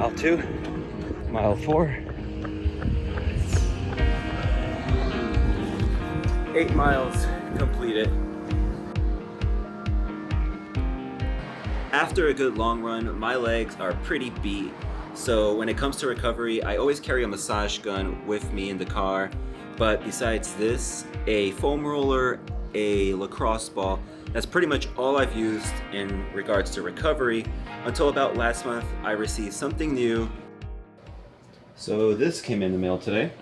Mile 2, mile 4. 8 miles completed. After a good long run, my legs are pretty beat. So when it comes to recovery, I always carry a massage gun with me in the car. But besides this, a foam roller, a lacrosse ball, that's pretty much all I've used in regards to recovery until about last month I received something new. So this came in the mail today.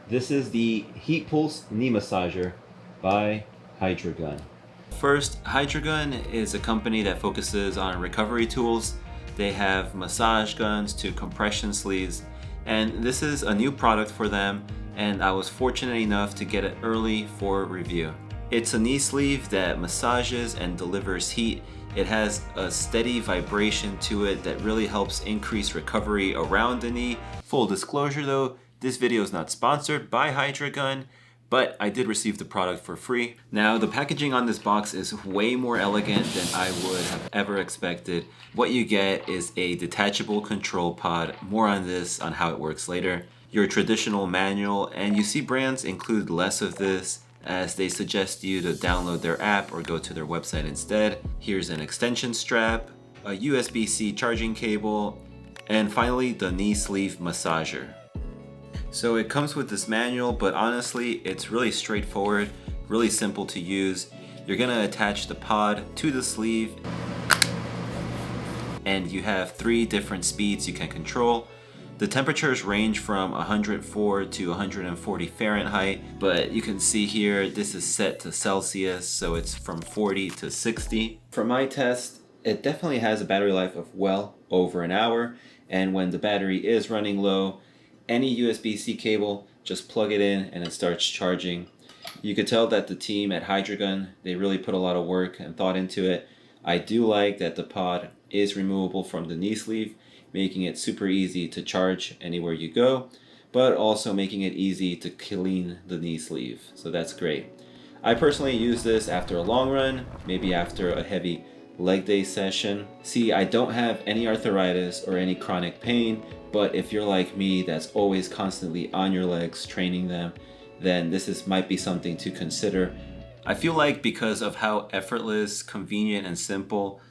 This is the HeatPulse Knee Massager by Hydrogun. First, Hydrogun is a company that focuses on recovery tools. They have massage guns to compression sleeves, and this is a new product for them, and I was fortunate enough to get it early for review. It's a knee sleeve that massages and delivers heat. It has a steady vibration to it that really helps increase recovery around the knee. Full disclosure though, this video is not sponsored by Hydrogun, but I did receive the product for free. Now, the packaging on this box is way more elegant than I would have ever expected. What you get is a detachable control pod. More on this, on how it works later. Your traditional manual, and you see brands include less of this, as they suggest you to download their app or go to their website instead. Here's an extension strap, a USB-C charging cable, and finally the knee sleeve massager. So it comes with this manual, but honestly, it's really straightforward, really simple to use. You're gonna attach the pod to the sleeve, and you have 3 different speeds you can control. The temperatures range from 104 to 140 Fahrenheit, but you can see here, this is set to Celsius, so it's from 40 to 60. For my test, it definitely has a battery life of well over an hour, and when the battery is running low, any USB-C cable, just plug it in and it starts charging. You could tell that the team at Hydrogun, they really put a lot of work and thought into it. I do like that the pod is removable from the knee sleeve, making it super easy to charge anywhere you go, but also making it easy to clean the knee sleeve. So that's great. I personally use this after a long run, maybe after a heavy leg day session. See, I don't have any arthritis or any chronic pain, but if you're like me that's always constantly on your legs training them, then this might be something to consider. I feel like because of how effortless, convenient, and simple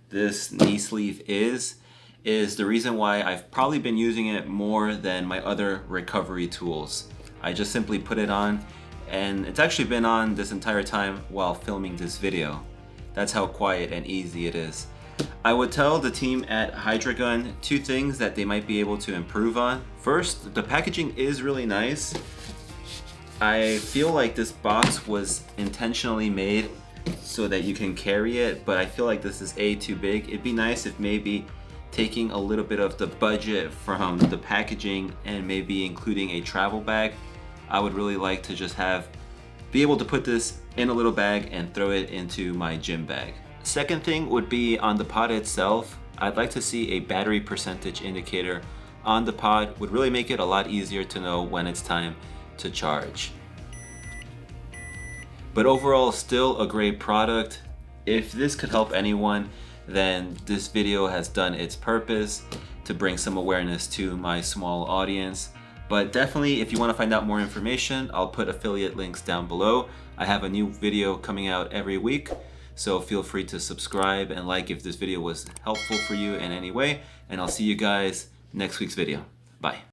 this knee sleeve is the reason why I've probably been using it more than my other recovery tools. I just simply put it on, and it's actually been on this entire time while filming this video. That's how quiet and easy it is. I would tell the team at Hydrogun 2 things that they might be able to improve on. First, the packaging is really nice. I feel like this box was intentionally made so that you can carry it, but I feel like this is too big. It'd be nice if maybe taking a little bit of the budget from the packaging and maybe including a travel bag. I would really like to just be able to put this in a little bag and throw it into my gym bag. Second thing would be on the pod itself. I'd like to see a battery percentage indicator on the pod. Would really make it a lot easier to know when it's time to charge. But overall, still a great product. If this could help anyone, then this video has done its purpose to bring some awareness to my small audience. But definitely, if you want to find out more information, I'll put affiliate links down below. I have a new video coming out every week, so feel free to subscribe and like if this video was helpful for you in any way, and I'll see you guys next week's video. Bye.